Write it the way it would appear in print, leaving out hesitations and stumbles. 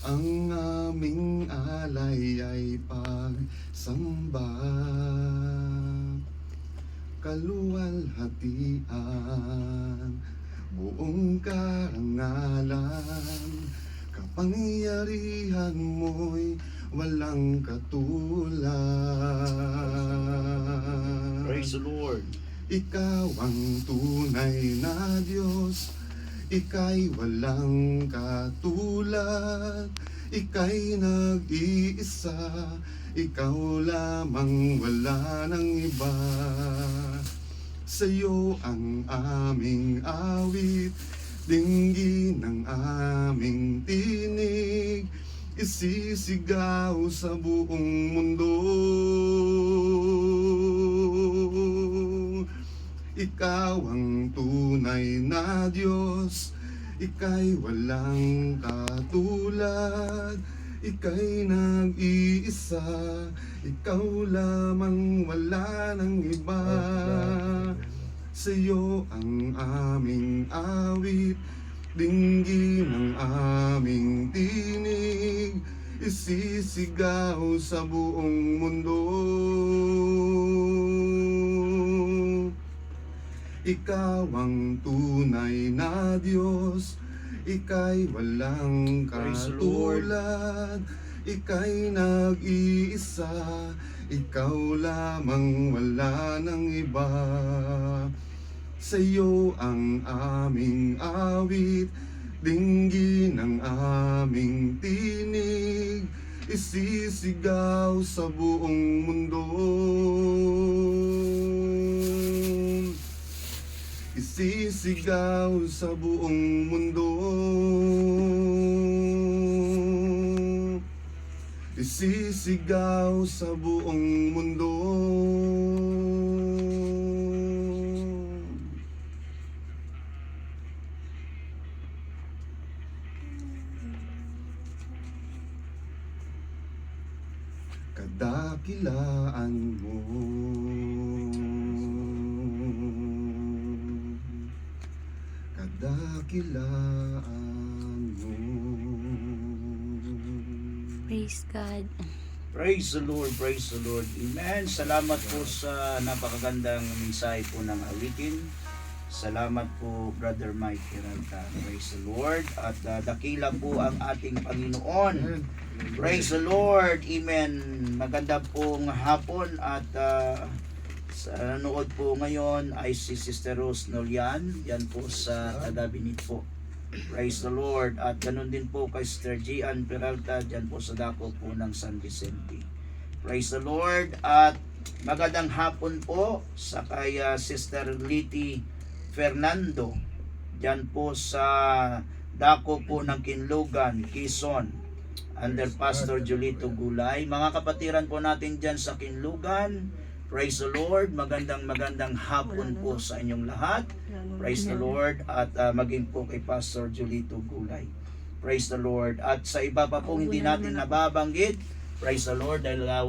Ang aming alay ay pagsamba, kaluwalhatian, buong karangalan, kapangyarihan mo'y walang katulad. Praise the Lord. Ikaw ang tunay na Diyos, Ika'y walang katulad, Ika'y nag-iisa, Ikaw lamang, wala nang iba. Sa'yo ang aming awit, dinggin ng aming tinig, isisigaw sa buong mundo. Ikaw ang tunay na Diyos, Ika'y walang katulad, Ika'y nag-iisa, Ikaw lamang, wala nang iba. Sa'yo ang aming awit, dinggin ng aming tinig, isisigaw sa buong mundo. Ikaw ang tunay na Diyos, Ika'y walang Praise the Lord. katulad, Ika'y nag-iisa, Ikaw lamang, wala nang iba. Sa'yo ang aming awit, dinggin ng aming tinig, isisigaw sa buong mundo. Isisigaw sa buong mundo. Isisigaw sa buong mundo. Kadakilaan mo, kadakilaan mo. Praise God. Praise the Lord, praise the Lord. Amen. Salamat po sa napakagandang mensahe po ng awitin. Salamat po, Brother Mike Hiranta. Praise the Lord. At dakila po ang ating Panginoon. Praise the Lord. Amen. Maganda pong hapon at sa nanood po ngayon ay si Sister Rose Nolian. Yan po sa Tagabinit po. Praise the Lord. At ganun din po kay Sister Gian Peralta dyan po sa dako po ng San Vicente. Praise the Lord. At magandang hapon po sa kay Sister Liti Fernando dyan po sa dako po ng Kinlugan, Quezon, under Pastor Julito Gulay. Mga kapatiran po natin dyan sa Kinlugan, praise the Lord. Magandang hapon po sa inyong lahat. Praise the Lord. At maging po kay Pastor Julito Gulay. Praise the Lord. At sa iba pa po hindi natin nababanggit, praise the Lord, dahil wala